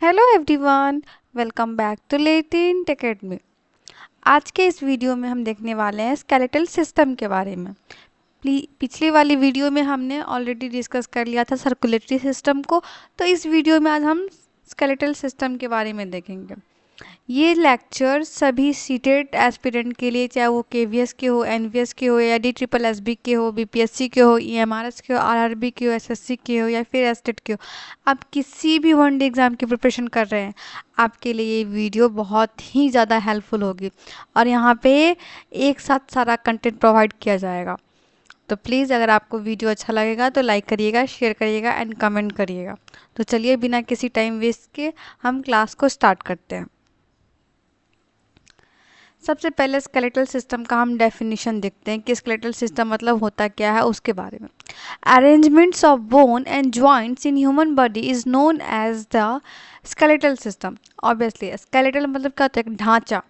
Hello everyone, welcome back to Latent Academy. आज के इस वीडियो में हम देखने वाले हैं स्केलेटल सिस्टम के बारे में। पिछली वाली वीडियो में हमने ऑलरेडी डिस्कस कर लिया था सर्कुलेटरी सिस्टम को, तो इस वीडियो में आज हम स्केलेटल सिस्टम के बारे में देखेंगे। ये लेक्चर सभी सीटेट एस्पिरेंट के लिए, चाहे वो केवीएस के हो, एनवीएस के हो, या DSSB के हो, बीपीएससी के हो, ईएमआरएस के हो, आरआरबी के हो, एसएससी के हो, या फिर एसटेट के हो, आप किसी भी वनडे एग्ज़ाम की प्रिपरेशन कर रहे हैं, आपके लिए ये वीडियो बहुत ही ज़्यादा हेल्पफुल होगी। और यहाँ पे एक साथ सारा कंटेंट प्रोवाइड किया जाएगा। तो प्लीज़ अगर आपको वीडियो अच्छा लगेगा तो लाइक करिएगा, शेयर करिएगा एंड कमेंट करिएगा। तो चलिए बिना किसी टाइम वेस्ट के हम क्लास को स्टार्ट करते हैं। सबसे पहले स्केलेटल सिस्टम का हम डेफिनेशन देखते हैं कि स्केलेटल सिस्टम मतलब होता क्या है, उसके बारे में। Arrangements of bone and joints in human body is known as the skeletal system. Obviously skeletal मतलब क्या होता है? एक ढांचा,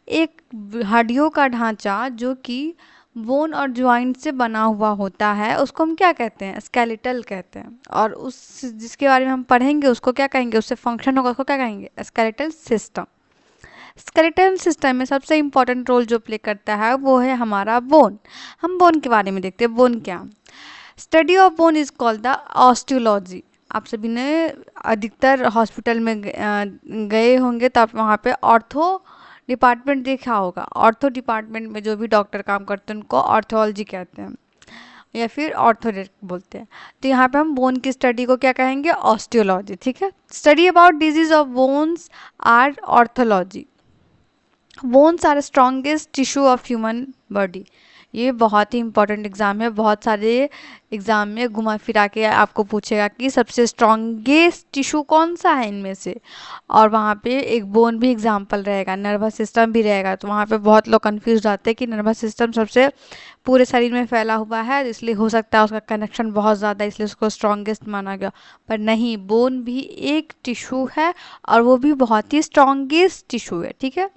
एक हड्डियों का ढांचा जो कि बोन और ज्वाइंट से बना हुआ होता है, उसको हम क्या कहते हैं? स्केलेटल कहते हैं। और उस जिसके बारे में हम पढ़ेंगे उसको क्या कहेंगे? उससे फंक्शन होगा, उसको क्या कहेंगे? Skeletal system. स्केलेटल सिस्टम में सबसे इम्पॉर्टेंट रोल जो प्ले करता है वो है हमारा बोन। हम बोन के बारे में देखते हैं। बोन क्या? Study of bone is called the osteology. आप सभी ने अधिकतर हॉस्पिटल में गए होंगे तो आप वहाँ पे ऑर्थो डिपार्टमेंट देखा होगा। ऑर्थो डिपार्टमेंट में जो भी डॉक्टर काम करते हैं उनको ऑर्थोलॉजी कहते हैं या फिर ऑर्थोडेंटिक बोलते हैं। तो यहाँ पे हम बोन की स्टडी को क्या कहेंगे? ऑस्टियोलॉजी। ठीक है। Study about disease of bones or orthology. Bones are strongest tissue of human body. ये बहुत ही इंपॉर्टेंट एग्जाम है। बहुत सारे एग्जाम में घुमा फिरा के आपको पूछेगा कि सबसे स्ट्रॉन्गेस्ट टिश्यू कौन सा है इनमें से, और वहाँ पे एक बोन भी एग्जाम्पल रहेगा, नर्वस सिस्टम भी रहेगा। तो वहाँ पे बहुत लोग कंफ्यूज रहते हैं कि नर्वस सिस्टम सबसे पूरे शरीर में फैला हुआ है, इसलिए हो सकता है उसका कनेक्शन बहुत ज़्यादा, इसलिए उसको स्ट्रॉन्गेस्ट माना गया। पर नहीं, बोन भी एक टिश्यू है और वो भी बहुत ही स्ट्रॉन्गेस्ट टिश्यू है। ठीक है।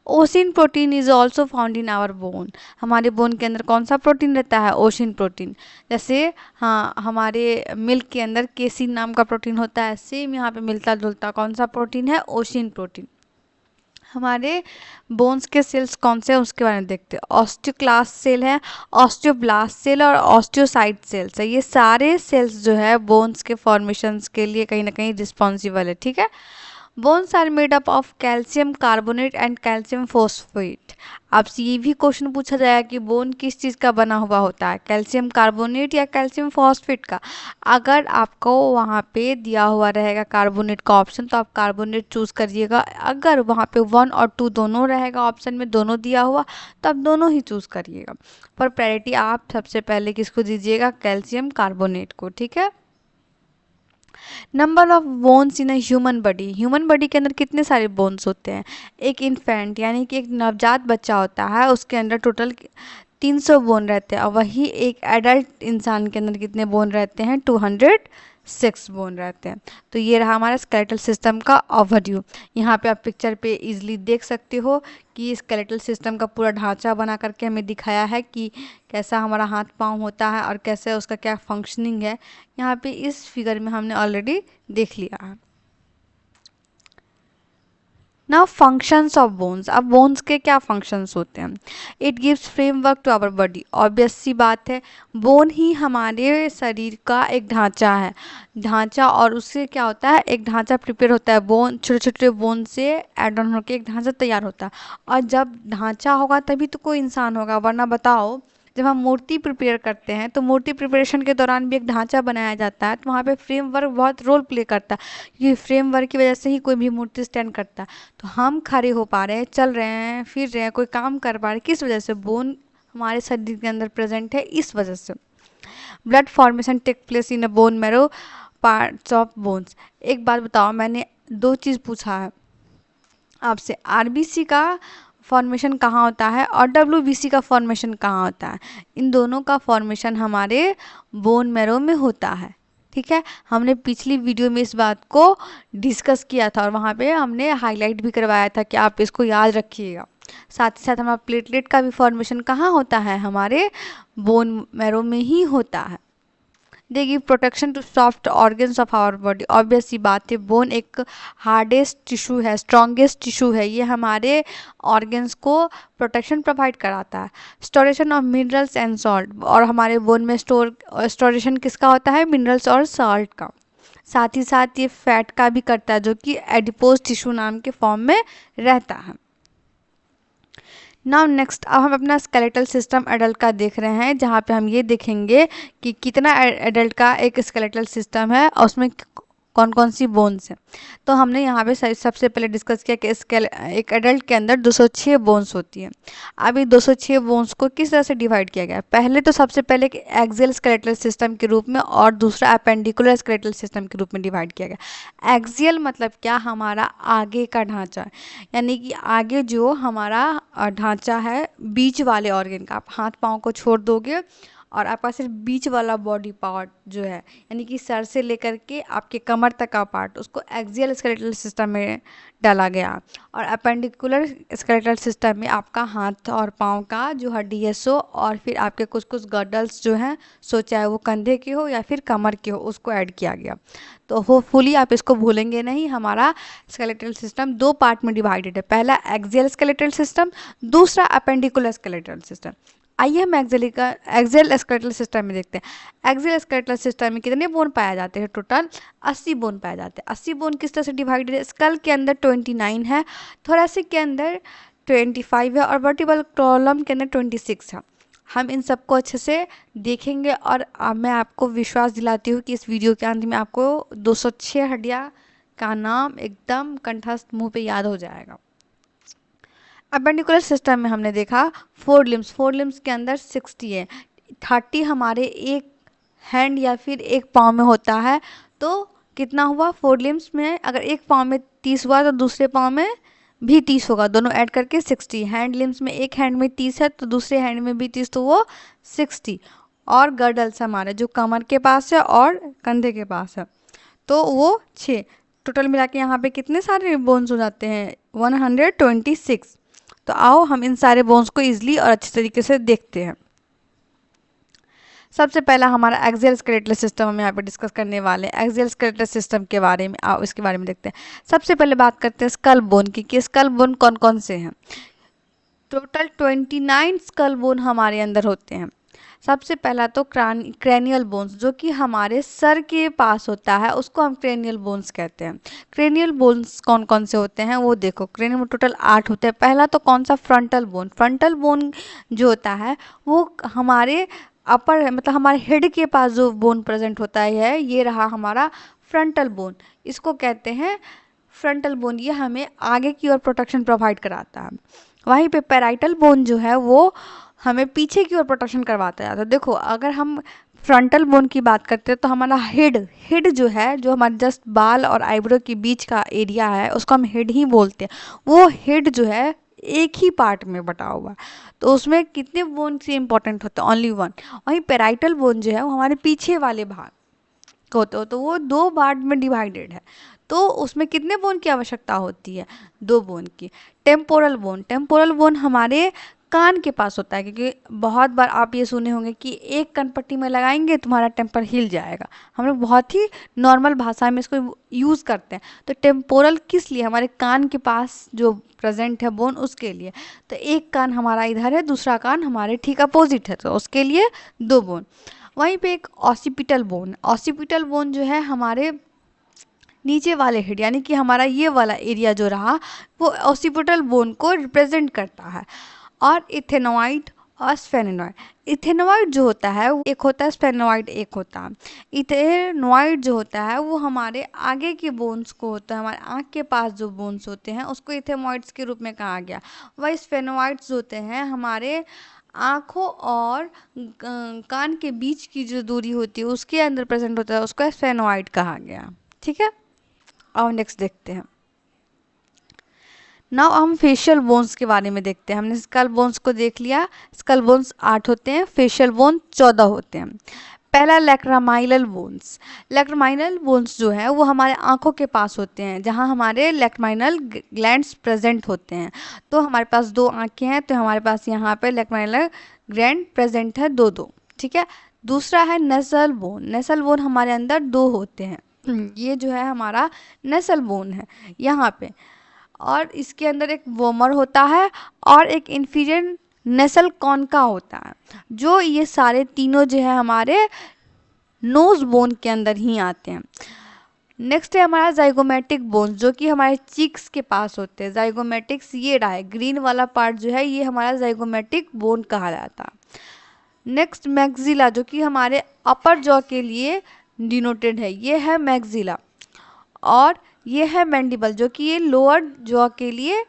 Ossein protein is also found in our bone. हमारे बोन के अंदर कौन सा प्रोटीन रहता है? Ossein protein. जैसे हाँ, हमारे मिल्क के अंदर केसिन नाम का प्रोटीन होता है, सेम यहाँ पे मिलता जुलता कौन सा प्रोटीन है? Ossein protein. हमारे बोन्स के सेल्स कौन से हैं उसके बारे में देखते हैं। ऑस्टियोक्लास्ट सेल है, ऑस्टियोब्लास्ट सेल और ऑस्टियोसाइट सेल्स है। ये सारे सेल्स जो है बोन्स के फॉर्मेशंस के लिए कहीं ना कहीं रिस्पॉन्सिबल है। ठीक है। Bones are made up of calcium carbonate and calcium phosphate. आपसे ये भी क्वेश्चन पूछा जाएगा कि बोन किस चीज़ का बना हुआ होता है? कैल्शियम कार्बोनेट या कैल्शियम फॉस्फेट का? अगर आपको वहाँ पे दिया हुआ रहेगा कार्बोनेट का ऑप्शन तो आप कार्बोनेट चूज़ करिएगा। अगर वहाँ पे 1 और 2 दोनों रहेगा ऑप्शन में, दोनों दिया हुआ, तो आप दोनों ही चूज़ करिएगा। पर प्रायोरिटी आप सबसे पहले किसको दीजिएगा? कैल्शियम कार्बोनेट को। ठीक है। Number of bones in a human body. Human body के अंदर कितने सारे बोन्स होते हैं? एक इन्फेंट यानी कि एक नवजात बच्चा होता है, उसके अंदर टोटल 300 बोन रहते हैं। और वही एक एडल्ट इंसान के अंदर कितने बोन रहते हैं? 206 बोन रहते हैं। तो ये रहा हमारा स्केलेटल सिस्टम का ओवरव्यू। यहाँ पे आप पिक्चर पे इजीली देख सकते हो कि स्केलेटल सिस्टम का पूरा ढांचा बना करके हमें दिखाया है कि कैसा हमारा हाथ पाँव होता है और कैसे उसका क्या फंक्शनिंग है। यहाँ पे इस फिगर में हमने ऑलरेडी देख लिया है। ना फंक्शंस ऑफ बोन्स। अब बोन्स के क्या फंक्शंस होते हैं? It gives framework to our body. Obvious सी बात है, बोन ही हमारे शरीर का एक ढांचा है। ढांचा, और उससे क्या होता है? एक ढांचा प्रिपेयर होता है, बोन छोटे छोटे बोन से एड ऑन होकर एक ढांचा तैयार होता है। और जब ढांचा होगा तभी तो कोई इंसान होगा, वरना बताओ, जब हम मूर्ति प्रिपेयर करते हैं तो मूर्ति प्रिपरेशन के दौरान भी एक ढांचा बनाया जाता है, तो वहाँ पे फ्रेमवर्क बहुत रोल प्ले करता है, क्योंकि फ्रेमवर्क की वजह से ही कोई भी मूर्ति स्टैंड करता है। तो हम खड़े हो पा रहे हैं, चल रहे हैं, फिर रहे हैं, कोई काम कर पा रहे हैं, किस वजह से? बोन हमारे शरीर के अंदर प्रेजेंट है, इस वजह से। Blood formation take place in a bone marrow parts of bones. एक बात बताओ, मैंने 2 चीज़ पूछा है आपसे, आरबीसी का फॉर्मेशन कहाँ होता है और डब्ल्यूबीसी का फॉर्मेशन कहाँ होता है? इन दोनों का फॉर्मेशन हमारे बोन मैरो में होता है। ठीक है। हमने पिछली वीडियो में इस बात को डिस्कस किया था और वहाँ पे हमने हाईलाइट भी करवाया था कि आप इसको याद रखिएगा। साथ ही साथ हमारा प्लेटलेट का भी फॉर्मेशन कहाँ होता है? हमारे बोन मैरो में ही होता है। They give protection to soft organs of our body. Obvious सी बात है, बोन एक हार्डेस्ट टिश्यू है, स्ट्रॉन्गेस्ट टिश्यू है, ये हमारे ऑर्गन्स को प्रोटेक्शन प्रोवाइड कराता है। Storation of minerals and salt, और हमारे बोन में स्टोरेशन किसका होता है, मिनरल्स और सॉल्ट का। साथ ही साथ ये फैट का भी करता है, जो कि एडिपोज टिश्यू नाम के फॉर्म में रहता है। नाउ नेक्स्ट, अब हम अपना स्केलेटल सिस्टम एडल्ट का देख रहे हैं, जहाँ पे हम ये देखेंगे कि कितना एडल्ट का एक स्केलेटल सिस्टम है और उसमें कौन कौन सी बोन्स हैं। तो हमने यहाँ पे सबसे पहले डिस्कस किया कि एक एडल्ट के अंदर 206 बोन्स होती हैं। अब ये 206 बोन्स को किस तरह से डिवाइड किया गया है, पहले तो सबसे पहले एक्सियल स्केलेटल सिस्टम के रूप में और दूसरा अपेंडिकुलर स्केलेटल सिस्टम के रूप में डिवाइड किया गया। एक्सियल मतलब क्या, हमारा आगे का ढांचा, यानी कि आगे जो हमारा ढांचा है बीच वाले ऑर्गन का, आप हाथ पाँव को छोड़ दोगे और आपका सिर्फ बीच वाला बॉडी पार्ट जो है, यानी कि सर से लेकर के आपके कमर तक का पार्ट, उसको एक्सियल स्केलेटल सिस्टम में डाला गया। और अपेंडिकुलर स्केलेटल सिस्टम में आपका हाथ और पाँव का जो हड्डी है सो, और फिर आपके कुछ कुछ गडल्स जो हैं सो, चाहे वो कंधे के हो या फिर कमर के हो, उसको ऐड किया गया। तो होपफुली आप इसको भूलेंगे नहीं। हमारा स्केलेटल सिस्टम दो पार्ट में डिवाइडेड है, पहला एक्सियल स्केलेटल सिस्टम, दूसरा अपेंडिकुलर स्केलेटल सिस्टम। आइए हम एक्सियल स्केलेटल सिस्टम में देखते हैं। एक्सियल स्केलेटल सिस्टम में कितने बोन पाए जाते हैं, टोटल 80 बोन पाए जाते हैं। 80 बोन किस तरह से डिवाइडेड है, स्कल के अंदर 29 है, थोरेसिक के अंदर 25 है और वर्टिब्रल कॉलम के अंदर 26 है। हम इन सबको अच्छे से देखेंगे और मैं आपको विश्वास दिलाती हूँ कि इस वीडियो के अंत में आपको 206 हड्डियाँ का नाम एकदम कंठस्थ मुंह पे याद हो जाएगा। अपेंडिकुलर सिस्टम में हमने देखा 4 लिम्स के अंदर 60 है, 30 हमारे एक हैंड या फिर एक पाँव में होता है। तो कितना हुआ, 4 लिम्स में अगर एक पाँव में 30 हुआ तो दूसरे पाँव में भी 30 होगा, दोनों ऐड करके 60। हैंड लिम्स में एक हैंड में 30 है तो दूसरे हैंड में भी 30, तो वो 60। और गर्डल्स हमारे जो कमर के पास है और कंधे के पास है, तो वो 6। टोटल मिला के यहाँ पे कितने सारे बोन्स हो जाते हैं, 126। तो आओ हम इन सारे बोन्स को ईजिली और अच्छे तरीके से देखते हैं। सबसे पहला हमारा एक्सियल स्केलेटल सिस्टम हम यहाँ पे डिस्कस करने वाले हैं। एक्सियल स्केलेटल सिस्टम के बारे में आओ इसके बारे में देखते हैं। सबसे पहले बात करते हैं स्कल बोन की, कि स्कल बोन कौन कौन से हैं। टोटल 29 स्कल बोन हमारे अंदर होते हैं। सबसे पहला तो क्रेनियल बोन्स, जो कि हमारे सर के पास होता है, उसको हम क्रेनियल बोन्स कहते हैं। क्रेनियल बोन्स कौन कौन से होते हैं वो देखो, क्रेनियल में टोटल 8 होते हैं। पहला तो कौन सा, फ्रंटल बोन। फ्रंटल बोन जो होता है वो हमारे अपर, मतलब हमारे हेड के पास जो बोन प्रेजेंट होता है, ये रहा हमारा फ्रंटल बोन, इसको कहते हैं फ्रंटल बोन। ये हमें आगे की ओर प्रोटेक्शन प्रोवाइड कराता है। वहीं पे पैराइटल बोन जो है वो हमें पीछे की ओर प्रोटेक्शन करवाता है। तो देखो, अगर हम फ्रंटल बोन की बात करते हैं तो हमारा हेड जो है, जो हमारे जस्ट बाल और आईब्रो के बीच का एरिया है, उसको हम हेड ही बोलते हैं। वो हेड जो है एक ही पार्ट में बटा हुआ है, तो उसमें कितने बोन से इंपॉर्टेंट होते हैं, ओनली 1। वहीं पैराइटल बोन जो है वो हमारे पीछे वाले भाग होते हो, तो वो 2 पार्ट में डिवाइडेड है। तो उसमें कितने बोन की आवश्यकता होती है, 2 बोन की। टेम्पोरल बोन हमारे कान के पास होता है, क्योंकि बहुत बार आप ये सुने होंगे कि एक कनपट्टी में लगाएंगे तुम्हारा टेम्पर हिल जाएगा। हम लोग बहुत ही नॉर्मल भाषा में इसको यूज़ करते हैं। तो टेम्पोरल किस लिए, हमारे कान के पास जो प्रेजेंट है बोन, उसके लिए। तो एक कान हमारा इधर है, दूसरा कान हमारे ठीक अपोजिट है, तो उसके लिए 2 बोन। वहीं पे एक ऑसिपिटल बोन जो है हमारे नीचे वाले हेड, यानी कि हमारा ये वाला एरिया जो रहा, वो ऑसिपिटल बोन को रिप्रेजेंट करता है। और इथेनॉइड और स्फेनोइड। इथेनॉइड जो होता है एक होता है, स्फेनोइड एक होता है। इथेनॉइड जो होता है वो हमारे आगे के बोन्स को होता है, हमारे आँख के पास जो बोन्स होते हैं उसको इथेनॉइड्स के रूप में कहा गया। वही स्फेनोइड्स होते हैं हमारे आँखों और कान के बीच की जो दूरी होती है उसके अंदर प्रेजेंट होता है, उसको स्फेनोइड कहा गया। ठीक है, अब नेक्स्ट देखते हैं। नाउ हम फेशियल बोन्स के बारे में देखते हैं। हमने स्कल बोन्स को देख लिया, स्कल बोन्स 8 होते हैं, फेशियल बोन 14 होते हैं। पहला लैक्रामाइनल बोन्स जो है वो हमारे आंखों के पास होते हैं, जहाँ हमारे लैक्रामाइनल ग्लैंड्स प्रेजेंट होते हैं। तो हमारे पास 2 आंखें हैं, तो हमारे पास यहाँ पे लैक्रामाइनल ग्लैंड प्रेजेंट है 2-2। ठीक है, दूसरा है नेसल बोन। नेसल बोन हमारे अंदर दो होते हैं। ये जो है हमारा नेसल बोन है यहाँ पे, और इसके अंदर एक वोमर होता है और एक इंफीरियर नेसल कॉन्का होता है, जो ये सारे तीनों जो है हमारे नोज बोन के अंदर ही आते हैं। नेक्स्ट है हमारा जाइगोमेटिक बोन्स, जो कि हमारे चीक्स के पास होते हैं। जाइगोमेटिक्स ये रहा है, ग्रीन वाला पार्ट जो है ये हमारा जाइगोमेटिक बोन कहा जाता है। नेक्स्ट मैक्सिला, जो कि हमारे अपर जॉ के लिए डिनोटेड है, ये है मैक्सिला। और ये है मैंडिबल, जो कि ये लोअर जॉ के लिए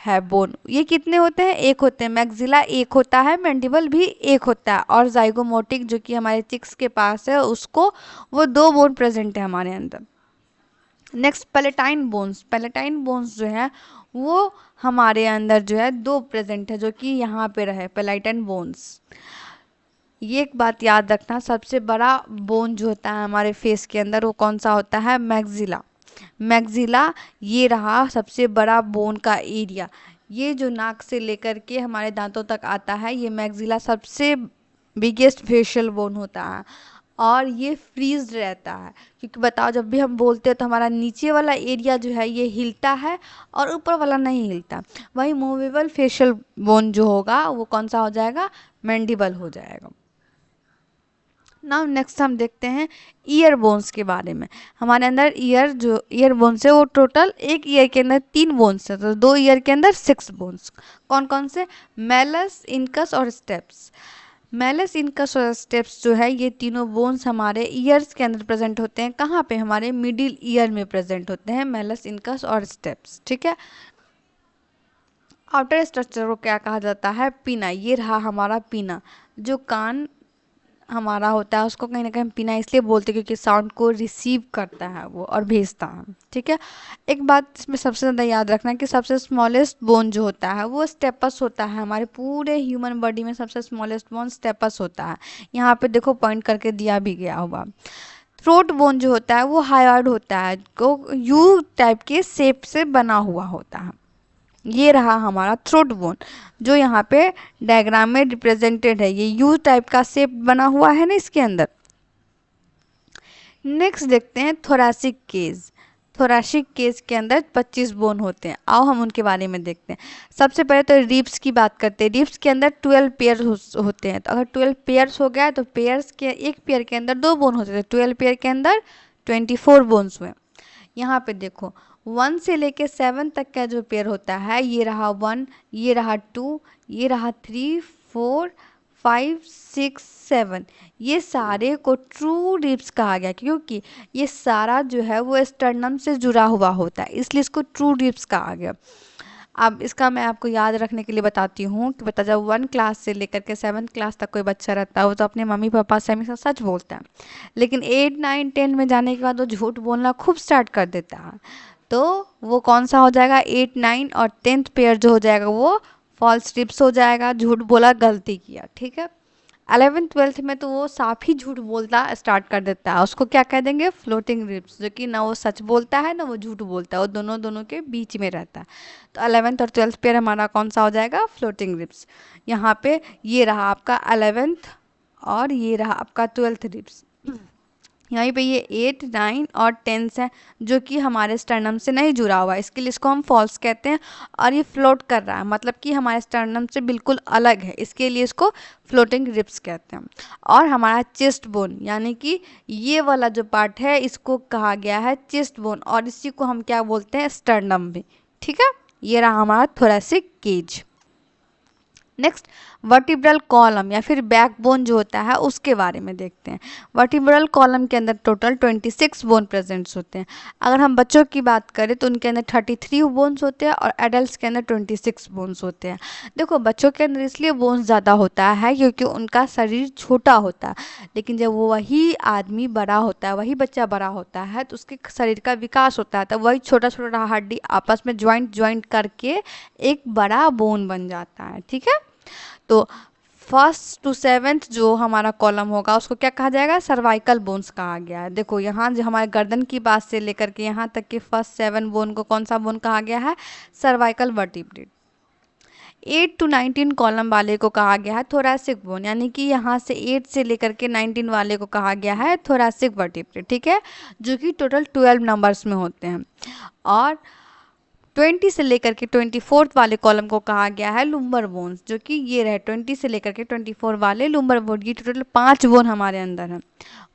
है बोन। ये कितने होते हैं? एक होते हैं। मैक्सिला एक होता है, मैंडिबल भी एक होता है, और जाइगोमोटिक जो कि हमारे चिक्स के पास है उसको, वो दो बोन प्रेजेंट है हमारे अंदर। Next palatine bones. Palatine bones जो है वो हमारे अंदर जो है दो प्रेजेंट है, जो कि यहाँ पे रहे पैलेटाइन बोन्स। ये एक बात याद रखना, सबसे बड़ा बोन जो होता है हमारे फेस के अंदर वो कौन सा होता है? मैक्सिला। मैक्सिला ये रहा सबसे बड़ा बोन का एरिया। ये जो नाक से लेकर के हमारे दांतों तक आता है, ये मैक्सिला सबसे बिगेस्ट फेशियल बोन होता है, और ये फ्रीज रहता है। क्योंकि बताओ, जब भी हम बोलते हैं तो हमारा नीचे वाला एरिया जो है ये हिलता है और ऊपर वाला नहीं हिलता। वही मूवेबल फेशियल बोन जो होगा वो कौन सा हो जाएगा? मैंडिबल हो जाएगा। नाउ नेक्स्ट हम देखते हैं ईयर बोन्स के बारे में। हमारे अंदर ईयर बोन्स है वो टोटल एक ईयर के अंदर 3 बोन्स है, तो 2 ईयर के अंदर 6 बोन्स। कौन कौन से? मैलस, इनकस और स्टेप्स। मैलस, इनकस और स्टेप्स जो है ये तीनों बोन्स हमारे ईयर्स के अंदर प्रेजेंट होते हैं। कहाँ पे? हमारे मिडिल ईयर में प्रेजेंट होते हैं मैलस, इनकस और स्टेप्स। ठीक है। आउटर स्ट्रक्चर को क्या कहा जाता है? पीना। ये रहा हमारा पीना। जो कान हमारा होता है उसको कहीं ना कहीं हम पीना इसलिए बोलते हैं क्योंकि साउंड को रिसीव करता है वो और भेजता है। ठीक है। एक बात इसमें सबसे ज़्यादा याद रखना कि सबसे स्मॉलेस्ट बोन जो होता है वो स्टेपस होता है। हमारे पूरे ह्यूमन बॉडी में सबसे स्मॉलेस्ट बोन स्टेपस होता है। यहाँ पे देखो पॉइंट करके दिया भी गया होगा। थ्रोट बोन जो होता है वो हाइवार्ड होता है, को यू टाइप के शेप से बना हुआ होता है। ये रहा हमारा थ्रोट बोन, जो यहाँ पे डायग्राम में रिप्रेजेंटेड है। ये यू टाइप का शेप बना हुआ है ना इसके अंदर। नेक्स्ट देखते हैं थोरैसिक केज। थोरैसिक केज के अंदर 25 बोन होते हैं। आओ हम उनके बारे में देखते हैं। सबसे पहले तो रिब्स की बात करते हैं। रिब्स के अंदर 12 पेयर होते हैं। तो अगर 12 पेयर्स हो गया तो पेयर्स के एक पेयर के अंदर 2 बोन होते हैं। 12 पेयर के अंदर 24 बोन्स हुए। यहाँ पे देखो 1 से लेके 7 तक का जो पेयर होता है, ये रहा 1, ये रहा 2, ये रहा 3, 4, 5, 6, 7। ये सारे को ट्रू रिब्स कहा गया क्योंकि ये सारा जो है वो स्टर्नम से जुड़ा हुआ होता है, इसलिए इसको ट्रू रिब्स कहा गया। अब इसका मैं आपको याद रखने के लिए बताती हूँ कि बता, जब 1 क्लास से लेकर के 7th क्लास तक कोई बच्चा रहता है वो तो अपने मम्मी पापा से हमेशा सच बोलता है, लेकिन 8, 9, 10 में जाने के बाद वो झूठ बोलना खूब स्टार्ट कर देता है। तो वो कौन सा हो जाएगा? 8, 9 और 10th पेयर जो हो जाएगा वो फॉल्स रिब्स हो जाएगा। झूठ बोला, गलती किया। ठीक है। 11th 12th में तो वो साफ ही झूठ बोलता स्टार्ट कर देता है, उसको क्या कह देंगे? फ्लोटिंग रिब्स, जो कि ना वो सच बोलता है ना वो झूठ बोलता है, वो दोनों दोनों के बीच में रहता है। तो 11th और 12th पेयर हमारा कौन सा हो जाएगा? Floating ribs. यहाँ पे ये रहा आपका 11th और ये रहा आपका 12th रिब्स। यहीं पे ये 8, 9 और 10 है जो कि हमारे स्टर्नम से नहीं जुड़ा हुआ है, इसके लिए इसको हम फॉल्स कहते हैं। और ये फ्लोट कर रहा है, मतलब कि हमारे स्टर्नम से बिल्कुल अलग है, इसके लिए इसको फ्लोटिंग रिब्स कहते हैं। और हमारा चेस्ट बोन, यानी कि ये वाला जो पार्ट है इसको कहा गया है चेस्ट बोन, और इसी को हम क्या बोलते हैं? स्टर्नम भी। ठीक है। ये रहा हमारा thoracic cage. Next vertebral column या फिर बैकबोन जो होता है उसके बारे में देखते हैं। वर्टिब्रल कॉलम के अंदर टोटल 26 बोन प्रेजेंट्स होते हैं। अगर हम बच्चों की बात करें तो उनके अंदर 33 बोन्स होते हैं और एडल्ट्स के अंदर 26 बोन्स होते हैं। देखो बच्चों के अंदर इसलिए बोन्स ज़्यादा होता है क्योंकि उनका शरीर छोटा होता है, लेकिन जब वो वही आदमी बड़ा होता है, वही बच्चा बड़ा होता है तो उसके शरीर का विकास होता है, तो वही छोटा छोटा हड्डी आपस में ज्वाइंट करके एक बड़ा बोन बन जाता है। ठीक है। तो 1st to 7th जो हमारा कॉलम होगा उसको क्या कहा जाएगा? सर्वाइकल बोन्स कहा गया है। देखो यहाँ जो हमारे गर्दन की बात से लेकर के यहाँ तक के फर्स्ट 7 बोन को कौन सा बोन कहा गया है? Cervical vertebrate. 8 to 19 कॉलम वाले को कहा गया है थोरैसिक बोन, यानी कि यहाँ से 8 से लेकर के 19 वाले को कहा गया है थोरैसिक वर्टिब्रे, ठीक है, जो कि टोटल 12 नंबर्स में होते हैं। और 20 से लेकर के 24 वाले कॉलम को कहा गया है लुम्बर बोन्स, जो कि ये रहे 20 से लेकर के 24 वाले लुम्बर बोन, ये टोटल 5 बोन हमारे अंदर है।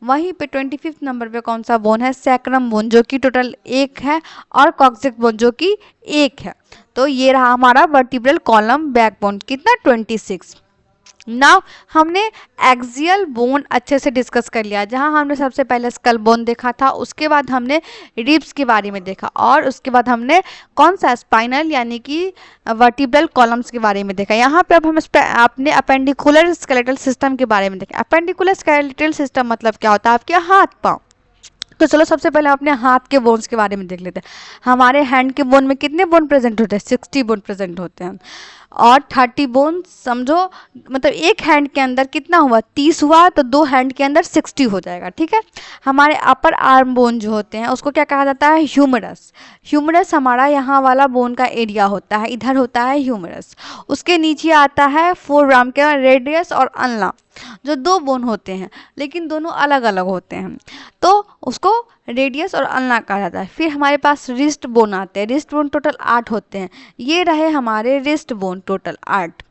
वहीं पे 25 नंबर पे कौन सा बोन है, सैक्रम बोन, जो कि टोटल 1 है, और कॉक्सिक बोन जो कि 1 है। तो ये रहा हमारा वर्टिब्रल कॉलम बैकबोन, कितना 26। नाउ हमने एक्सियल बोन अच्छे से डिस्कस कर लिया, जहां हमने सबसे पहले स्कल बोन देखा था, उसके बाद हमने रिब्स के बारे में देखा, और उसके बाद हमने कौन सा स्पाइनल यानी कि वर्टिब्रल कॉलम्स के बारे में देखा। यहाँ पे अब हम अपने अपेंडिकुलर स्केलेटल सिस्टम के बारे में देखें। अपेंडिकुलर स्केलेटल सिस्टम मतलब क्या होता है, आपके हाथ पाँव। तो चलो सबसे पहले हम अपने हाथ के बोन्स के बारे में देख लेते हैं। हमारे हैंड के बोन में कितने बोन प्रेजेंट होते हैं, 60 बोन प्रेजेंट होते हैं, और 30 बोन समझो, मतलब एक हैंड के अंदर कितना हुआ, 30 हुआ, तो 2 हैंड के अंदर 60 हो जाएगा, ठीक है। हमारे अपर आर्म बोन जो होते हैं उसको क्या कहा जाता है, ह्यूमरस। ह्यूमरस हमारा यहाँ वाला बोन का एरिया होता है, इधर होता है ह्यूमरस। उसके नीचे आता है फोरआर्म का रेडियस और अल्ना, जो 2 बोन होते हैं लेकिन दोनों अलग अलग होते हैं, तो उसको रेडियस और अल्ना कहा जाता है। फिर हमारे पास रिस्ट बोन आते हैं, रिस्ट बोन टोटल 8 होते हैं, ये रहे हमारे रिस्ट बोन टोटल 8।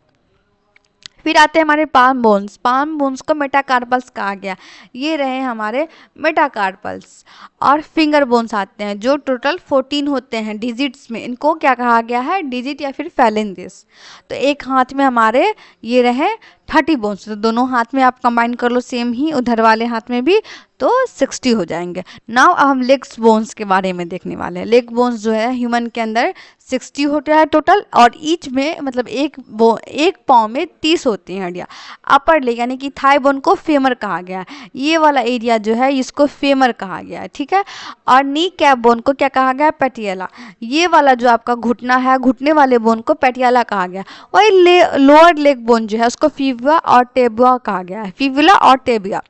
फिर आते हैं हमारे पाम बोन्स, पाम बोन्स को मेटाकार्पल्स कहा गया, ये रहे हमारे मेटाकार्पल्स। और फिंगर बोन्स आते हैं जो टोटल 14 होते हैं डिजिट्स में, इनको क्या कहा गया है, डिजिट या फिर फैलेंजेस। तो एक हाथ में हमारे ये रहे 30 बोन्स, तो दोनों हाथ में आप कंबाइन कर लो सेम ही, उधर वाले हाथ में भी, तो 60 हो जाएंगे। नाउ अब हम लेग्स बोन्स के बारे में देखने वाले हैं। लेग बोन्स जो है ह्यूमन के अंदर 60 होता है टोटल, और ईच में मतलब एक पाँव में 30 होती हैं हड्डियाँ। अपर लेग यानी कि थाई बोन को फेमर कहा गया है, ये वाला एरिया जो है इसको फेमर कहा गया है, ठीक है। और नी कैप बोन को क्या कहा गया है, पेटियाला, ये वाला जो आपका घुटना है, घुटने वाले बोन को पेटियाला कहा गया। वही लोअर लेग बोन जो है उसको फीबुआ और टेबुआ कहा गया है, फीबुला और टेबिया।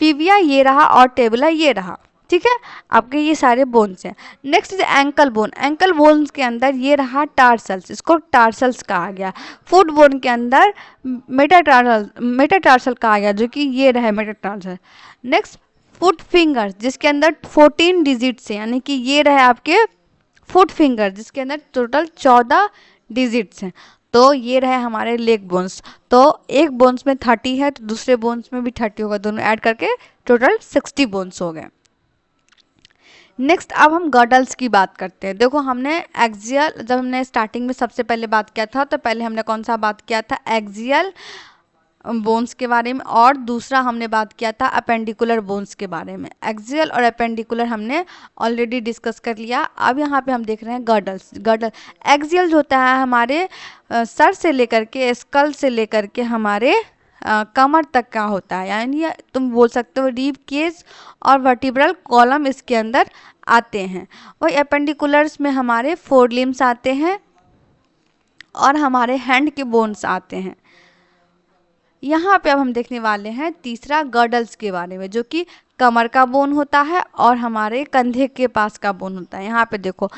फीबिया ये रहा और टेबुला ये रहा, ठीक है, आपके ये सारे बोन्स हैं। Next is ankle bone, ankle bones के अंदर ये रहा टार्सल्स, इसको टार्सल्स कहा गया। फुट बोन के अंदर मेटाटार्सल कहा गया, जो कि ये रहे मेटाटार्सल। नेक्स्ट फुट फिंगर्स, जिसके अंदर 14 डिजिट्स हैं, यानी कि ये रहे आपके फुट फिंगर, जिसके अंदर टोटल 14 डिजिट्स हैं। तो ये रहे हमारे लेग बोन्स, तो एक बोन्स में 30 है तो दूसरे बोन्स में भी 30 होगा, दोनों ऐड करके टोटल 60 बोन्स हो गए। नेक्स्ट अब हम गर्डल्स की बात करते हैं। देखो हमने एक्सियल, जब हमने स्टार्टिंग में सबसे पहले बात किया था तो पहले हमने कौन सा बात किया था, एक्सियल बोन्स के बारे में, और दूसरा हमने बात किया था अपेंडिकुलर बोन्स के बारे में। एक्सियल और अपेंडिकुलर हमने ऑलरेडी डिस्कस कर लिया। अब यहाँ पे हम देख रहे हैं गर्डल्स। गर्डल एक्सियल जो होता है हमारे सर से लेकर के, स्कल से लेकर के हमारे कमर तक का होता है, यानी तुम बोल सकते हो रीब केज और वर्टिब्रल कॉलम इसके अंदर आते हैं। वही अपेंडिकुलर्स में हमारे 4 लिम्स आते हैं और हमारे हैंड के बोन्स आते हैं। यहाँ पे अब हम देखने वाले हैं तीसरा गर्डल्स के बारे में, जो कि कमर का बोन होता है और हमारे कंधे के पास का बोन होता है। यहाँ पे देखो,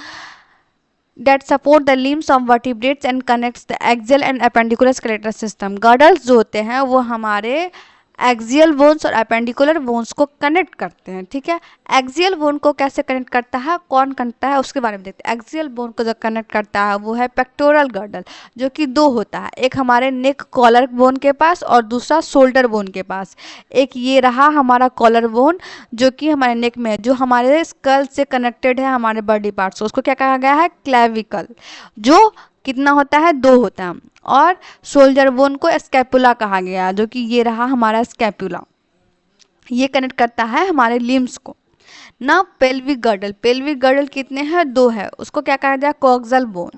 that support the limbs of vertebrates and connects the axial and appendicular skeletal system। Girdles जो होते हैं वो हमारे एक्सियल बोन्स और अपेंडिकुलर बोन्स को कनेक्ट करते हैं, ठीक है। एक्सियल बोन को कैसे कनेक्ट करता है, कौन करता है, उसके बारे में देखते हैं। एक्सियल बोन को जो कनेक्ट करता है वो है पेक्टोरल गर्डल, जो कि 2 होता है, एक हमारे नेक कॉलर बोन के पास और दूसरा शोल्डर बोन के पास। एक ये रहा हमारा कॉलर बोन जो कि हमारे नेक में है, जो हमारे स्कल से कनेक्टेड है हमारे बॉडी पार्ट्स, उसको क्या कहा गया है, क्लेविकल, जो कितना होता है, 2 होता है। और शोल्डर बोन को स्कैपुला कहा गया, जो कि ये रहा हमारा स्कैपुला, ये कनेक्ट करता है हमारे लिम्स को ना। पेल्विक गर्डल, पेल्विक गर्डल कितने हैं, 2 है, उसको क्या कहा जाए, कॉक्सल बोन।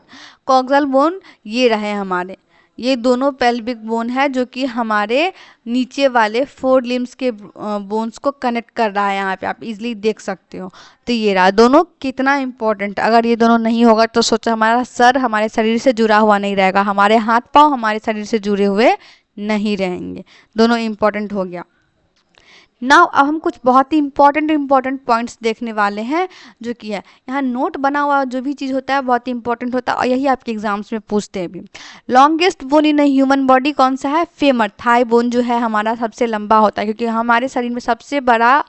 कॉक्सल बोन ये रहे हमारे, ये दोनों पेल्विक बोन है जो कि हमारे नीचे वाले 4 लिम्स के बोन्स को कनेक्ट कर रहा है। यहाँ पे आप इजीली देख सकते हो। तो ये रहा दोनों, कितना इंपॉर्टेंट, अगर ये दोनों नहीं होगा तो सोचो हमारा सर हमारे शरीर से जुड़ा हुआ नहीं रहेगा, हमारे हाथ पाँव हमारे शरीर से जुड़े हुए नहीं रहेंगे, दोनों इंपॉर्टेंट हो गया। नाउ अब हम कुछ बहुत ही इंपॉर्टेंट पॉइंट्स देखने वाले हैं, जो कि है यहाँ नोट बना हुआ जो भी चीज़ होता है बहुत ही इंपॉर्टेंट होता है और यही आपके एग्जाम्स में पूछते हैं भी। लॉन्गेस्ट बोन इन ह्यूमन बॉडी कौन सा है? फेमर, थाई बोन जो है हमारा सबसे लंबा होता है, क्योंकि हमारे शरीर में सबसे बड़ा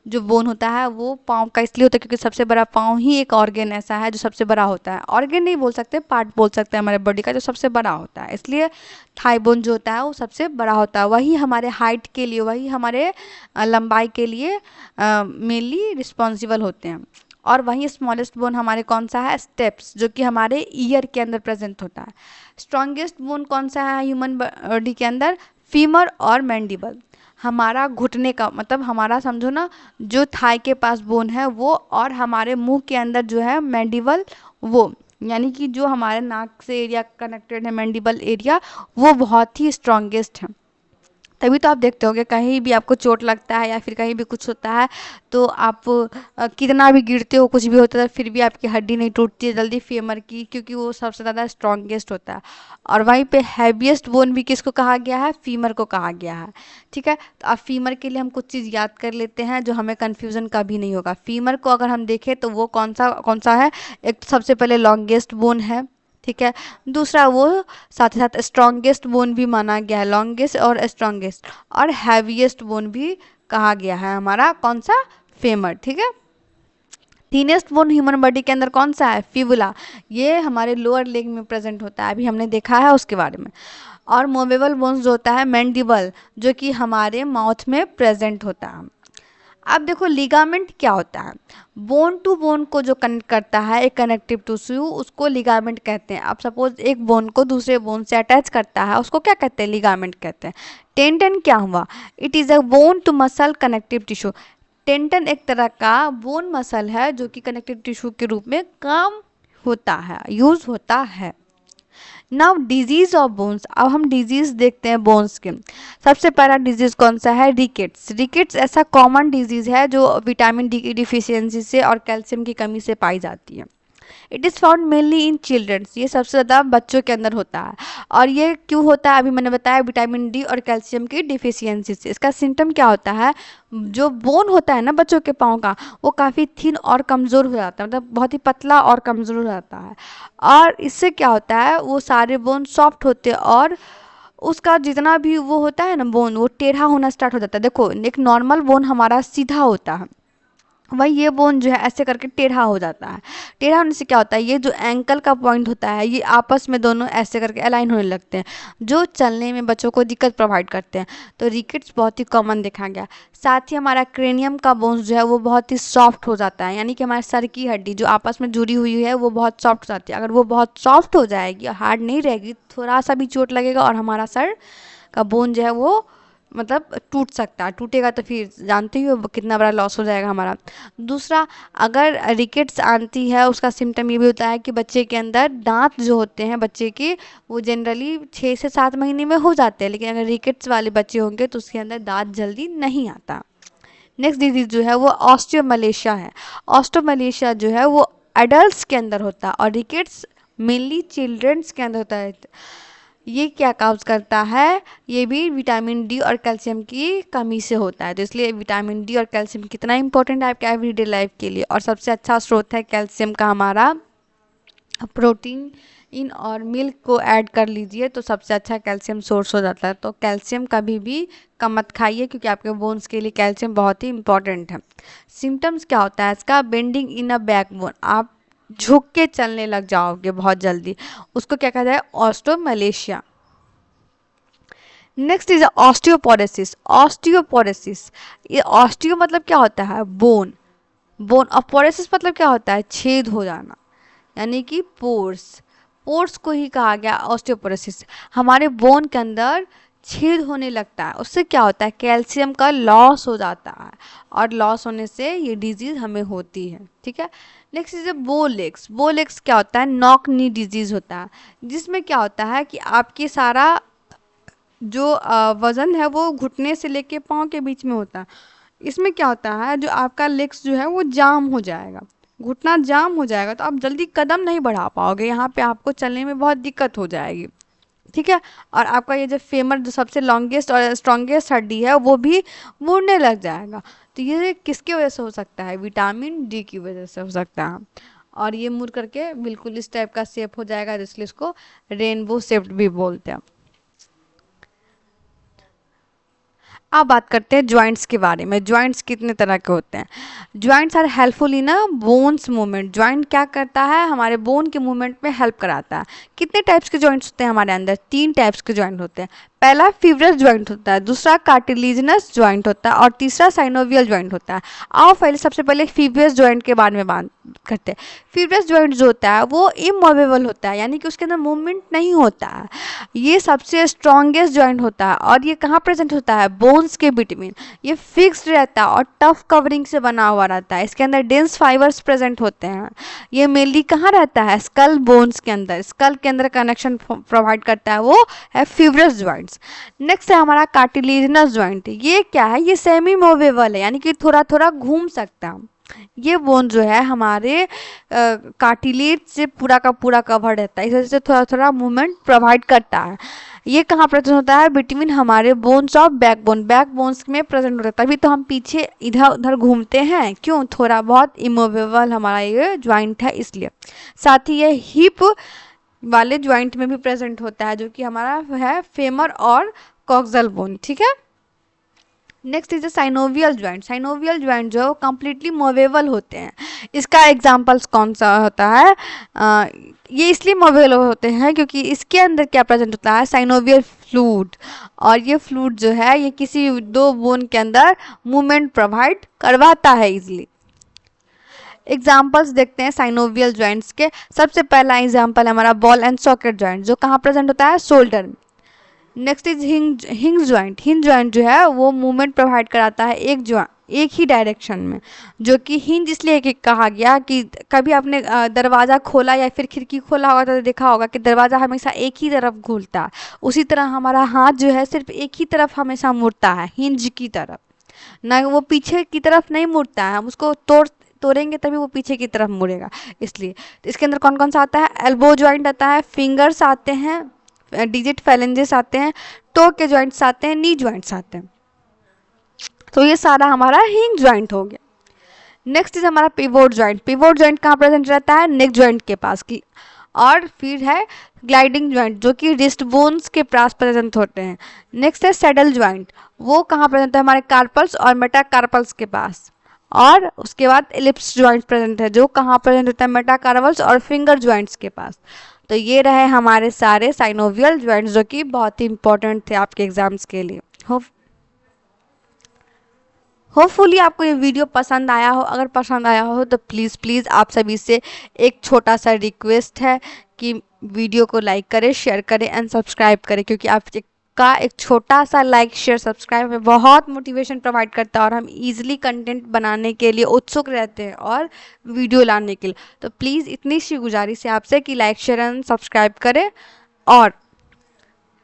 जो बोन होता है वो पाँव का इसलिए होता है क्योंकि सबसे बड़ा पाँव ही एक ऑर्गेन ऐसा है जो सबसे बड़ा होता है। ऑर्गेन नहीं बोल सकते, पार्ट बोल सकते हैं हमारे बॉडी का जो सबसे बड़ा होता है, इसलिए थाई बोन जो होता है वो सबसे बड़ा होता है। वही हमारे हाइट के लिए, वही हमारे लंबाई के लिए मेनली रिस्पॉन्सिबल होते हैं। और वहीं स्मॉलेस्ट बोन हमारे कौन सा है? स्टेप्स, जो कि हमारे ईयर के अंदर प्रेजेंट होता है। स्ट्रॉन्गेस्ट बोन कौन सा है ह्यूमन बॉडी के अंदर? फीमर और मैंडिबल। हमारा घुटने का मतलब हमारा समझो ना, जो थाई के पास बोन है वो, और हमारे मुंह के अंदर जो है मैंडिबल, वो यानी कि जो हमारे नाक से एरिया कनेक्टेड है मैंडिबल एरिया, वो बहुत ही स्ट्रॉन्गेस्ट है। तभी तो आप देखते होगे कहीं भी आपको चोट लगता है या फिर कहीं भी कुछ होता है तो आप कितना भी गिरते हो कुछ भी होता है फिर भी आपकी हड्डी नहीं टूटती है जल्दी फेमर की, क्योंकि वो सबसे ज़्यादा स्ट्रॉन्गेस्ट होता है। और वहीं पे हैवीएस्ट बोन भी किसको कहा गया है? फीमर को कहा गया है। ठीक है, तो अब फीमर के लिए हम कुछ चीज़ याद कर लेते हैं जो हमें कन्फ्यूज़न कभी नहीं होगा। फीमर को अगर हम देखें तो वो कौन सा है? एक तो सबसे पहले लॉन्गेस्ट बोन है, ठीक है। दूसरा वो साथ ही साथ स्ट्रॉन्गेस्ट बोन भी माना गया है, लॉन्गेस्ट और स्ट्रॉन्गेस्ट, और हैवीएस्ट बोन भी कहा गया है हमारा कौन सा? फेमर, ठीक है। थीनेस्ट बोन ह्यूमन बॉडी के अंदर कौन सा है? फिबुला, ये हमारे लोअर लेग में प्रेजेंट होता है, अभी हमने देखा है उसके बारे में। और मूवेबल बोन्स जो होता है मैंडिबल, जो कि हमारे माउथ में प्रेजेंट होता है। अब देखो लिगामेंट क्या होता है? बोन टू बोन को जो कनेक्ट करता है एक कनेक्टिव टिश्यू, उसको लिगामेंट कहते हैं। अब सपोज एक बोन को दूसरे बोन से अटैच करता है उसको क्या कहते हैं? लिगामेंट कहते हैं। टेंडन क्या हुआ? It is a bone to muscle connective tissue. Tendon एक तरह का बोन मसल है जो कि कनेक्टिव टिश्यू के रूप में काम होता है, यूज होता है। नाउ डिजीज ऑफ बोन्स, अब हम डिजीज देखते हैं बोन्स के। सबसे पहला डिजीज कौन सा है? रिकेट्स। रिकेट्स ऐसा कॉमन डिजीज है जो विटामिन डी की डिफिशियंसी से और कैल्शियम की कमी से पाई जाती है। It is found mainly in childrens, ये सबसे ज़्यादा बच्चों के अंदर होता है। और ये क्यों होता है? अभी मैंने बताया विटामिन डी और कैल्शियम की डिफिशियंसी से। इसका सिम्टम क्या होता है? जो बोन होता है ना बच्चों के पाँव का, वो काफ़ी थिन और कमज़ोर हो जाता है, मतलब बहुत ही पतला और कमज़ोर हो जाता है। और इससे क्या होता है? वो सारे बोन सॉफ्ट होते हैं और उसका जितना भी वो होता है ना बोन, वो टेढ़ा होना स्टार्ट हो जाता है। देखो एक नॉर्मल बोन हमारा सीधा होता है, वही ये बोन जो है ऐसे करके टेढ़ा हो जाता है। टेढ़ा होने से क्या होता है? ये जो एंकल का पॉइंट होता है ये आपस में दोनों ऐसे करके अलाइन होने लगते हैं, जो चलने में बच्चों को दिक्कत प्रोवाइड करते हैं। तो रिकेट्स बहुत ही कॉमन देखा गया। साथ ही हमारा क्रेनियम का बोन्स जो है वो बहुत ही सॉफ्ट हो जाता है, यानी कि हमारे सर की हड्डी जो आपस में जुड़ी हुई है वो बहुत सॉफ्ट हो जाती है। अगर वो बहुत सॉफ्ट हो जाएगी और हार्ड नहीं रहेगी, थोड़ा सा भी चोट लगेगा और हमारा सर का बोन जो है वो मतलब टूट सकता है। टूटेगा तो फिर जानते ही हो कितना बड़ा लॉस हो जाएगा हमारा। दूसरा, अगर रिकेट्स आती है उसका सिम्टम ये भी होता है कि बच्चे के अंदर दांत जो होते हैं बच्चे के, वो जनरली 6 से 7 महीने में हो जाते हैं, लेकिन अगर रिकेट्स वाले बच्चे होंगे तो उसके अंदर दांत जल्दी नहीं आता। नेक्स्ट डिजीज जो है वो ऑस्टियोमलेशिया है। ऑस्टियोमलेशिया जो है वो एडल्ट्स के अंदर होता है और रिकेट्स मेनली चिल्ड्रंस के अंदर होता है। ये क्या काउज करता है? ये भी विटामिन डी और कैल्शियम की कमी से होता है। तो इसलिए विटामिन डी और कैल्शियम कितना इंपॉर्टेंट है आपके एवरीडे लाइफ के लिए। और सबसे अच्छा स्रोत है कैल्शियम का हमारा प्रोटीन इन और मिल्क को ऐड कर लीजिए तो सबसे अच्छा कैल्शियम सोर्स हो जाता है। तो कैल्शियम कभी भी कम मत खाइए क्योंकि आपके बोन्स के लिए कैल्शियम बहुत ही इंपॉर्टेंट है। सिम्टम्स क्या होता है इसका? बेंडिंग इन अ बैकबोन, आप झुक के चलने लग जाओगे बहुत जल्दी, उसको क्या कहता है? Osteomalacia. Next is osteoporosis. Osteoporosis, ये ऑस्टियो मतलब क्या होता है? बोन। बोन और पोरोसिस मतलब क्या होता है? छेद हो जाना, यानी कि पोर्स। पोर्स को ही कहा गया ऑस्टियोपोरोसिस। हमारे बोन के अंदर छेद होने लगता है, उससे क्या होता है? कैल्शियम का लॉस हो जाता है और लॉस होने से ये डिजीज हमें होती है। ठीक है। Next is bow legs. बोलेक्स क्या होता है? नॉक नी डिजीज होता है, जिसमें क्या होता है कि आपके सारा जो वज़न है वो घुटने से लेके पाँव के बीच में होता है। इसमें क्या होता है? जो आपका लेग्स जो है वो जाम हो जाएगा, घुटना जाम हो जाएगा तो आप जल्दी कदम नहीं बढ़ा पाओगे, यहाँ पे आपको चलने में बहुत दिक्कत हो जाएगी। ठीक है। और आपका ये जो फेमर जो सबसे लॉन्गेस्ट और स्ट्रॉन्गेस्ट हड्डी है वो भी मुड़ने लग जाएगा। तो ये किसकी वजह से हो सकता है? विटामिन डी की वजह से हो सकता है। और ये मुड़ करके बिल्कुल इस टाइप का शेप हो जाएगा, इसलिए इसको रेनबो शेप भी बोलते हैं। अब बात करते हैं ज्वाइंट्स के बारे में। ज्वाइंट्स कितने तरह के होते हैं? Joints are helpful in a bones movement. Joint क्या करता है? हमारे बोन के मूवमेंट में हेल्प कराता है। कितने टाइप्स के ज्वाइंट्स होते हैं हमारे अंदर? 3 टाइप्स के ज्वाइंट होते हैं। पहला फीब्रस ज्वाइंट होता है, दूसरा कार्टिलेजिनस ज्वाइंट होता है और तीसरा साइनोवियल ज्वाइंट होता है। आओ पहले सबसे पहले फीब्रस ज्वाइंट के बारे में बात करते हैं। फीब्रस ज्वाइंट जो होता है वो इमूवेबल होता है, यानी कि उसके अंदर मूवमेंट नहीं होता है। ये सबसे स्ट्रॉन्गेस्ट ज्वाइंट होता है और ये कहाँ प्रेजेंट होता है? बोन्स के बिटवीन। ये फिक्स्ड रहता है और टफ कवरिंग से बना हुआ रहता है। इसके अंदर डेंस फाइबर्स प्रेजेंट होते हैं। ये मेनली कहाँ रहता है? स्कल बोन्स के अंदर। स्कल के अंदर कनेक्शन प्रोवाइड करता है, वो है फीब्रस ज्वाइंट्स। नेक्स्ट है हमारा कार्टिलेजिनस ज्वाइंट। ये क्या है? ये सेमी मूवेबल है, यानी कि थोड़ा थोड़ा घूम सकता है। ये बोन जो है हमारे कार्टिलेज से पूरा का पूरा कवर रहता है, इस वजह से थोड़ा थोड़ा मूवमेंट प्रोवाइड करता है। ये कहाँ प्रेजेंट होता है? बिटवीन हमारे बोन्स ऑफ बैकबोन। बैकबोन्स में प्रेजेंट होता है, तभी तो हम पीछे इधर उधर घूमते हैं। क्यों? थोड़ा बहुत इमूवेबल हमारा ये ज्वाइंट है इसलिए। साथ ही ये हिप वाले ज्वाइंट में भी प्रेजेंट होता है, जो कि हमारा है फेमर और कॉक्सल बोन। ठीक है। Next is synovial joint. Synovial joint जो कंप्लीटली मूवेबल होते हैं। इसका एग्जांपल्स कौन सा होता है? ये इसलिए मूवेबल होते हैं क्योंकि इसके अंदर क्या प्रेजेंट होता है? Synovial fluid. और ये फ्लूइड जो है ये किसी दो बोन के अंदर मूवमेंट प्रोवाइड करवाता है इजिली। एग्जाम्पल्स देखते हैं साइनोवियल ज्वाइंट्स के। सबसे पहला एग्जाम्पल हमारा बॉल एंड सॉकेट ज्वाइंट, जो कहाँ प्रेजेंट होता है? शोल्डर में। Next is hinge joint. Hinge joint जो है वो मूवमेंट प्रोवाइड कराता है एक ही डायरेक्शन में, जो कि हिंज इसलिए कहा गया कि कभी आपने दरवाज़ा खोला या फिर खिड़की खोला होगा तो देखा होगा कि दरवाज़ा हमेशा एक ही तरफ घूमता है। उसी तरह हमारा हाथ जो है सिर्फ एक ही तरफ हमेशा मुड़ता है, हिंज की तरफ, ना वो पीछे की तरफ नहीं मुड़ता है। हम उसको तोड़ेंगे तभी वो पीछे की तरफ मुड़ेगा। इसलिए तो इसके अंदर कौन कौन सा आता है? एल्बो ज्वाइंट आता है, फिंगर्स आते हैं, डिजिट फैलेंजेस आते हैं, टो के ज्वाइंट्स आते हैं, नी ज्वाइंट्स आते हैं। तो ये सारा हमारा हिंज ज्वाइंट हो गया। नेक्स्ट इज हमारा पिवोट ज्वाइंट। पिवोट ज्वाइंट कहाँ प्रेजेंट रहता है? नेक ज्वाइंट के पास की। और फिर है ग्लाइडिंग ज्वाइंट, जो कि रिस्ट बोन्स के पास प्रेजेंट होते हैं। नेक्स्ट है सैडल ज्वाइंट, वो कहाँ प्रेजेंट है? हमारे कार्पल्स और मेटाकार्पल्स के पास। और उसके बाद एलिप्स ज्वाइंट प्रेजेंट है, जो कहाँ प्रेजेंट होता है? मेटाकार्पल्स और फिंगर ज्वाइंट्स के पास। तो ये रहे हमारे सारे साइनोवियल ज्वाइंट्स, जो कि बहुत ही इंपॉर्टेंट थे आपके एग्जाम्स के लिए। होपफुली आपको ये वीडियो पसंद आया हो। अगर पसंद आया हो तो प्लीज़ आप सभी से एक छोटा सा रिक्वेस्ट है कि वीडियो को लाइक करें, शेयर करें एंड सब्सक्राइब करें, क्योंकि आपका एक छोटा सा लाइक शेयर सब्सक्राइब में बहुत मोटिवेशन प्रोवाइड करता है और हम इजीली कंटेंट बनाने के लिए उत्सुक रहते हैं और वीडियो लाने के लिए। तो प्लीज़ इतनी सी गुजारिश है आपसे कि लाइक शेयर एंड सब्सक्राइब करें और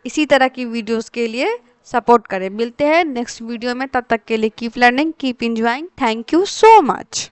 इसी तरह की वीडियोस के लिए सपोर्ट करें। मिलते हैं नेक्स्ट वीडियो में, तब तक के लिए keep learning, keep enjoying. Thank you so much.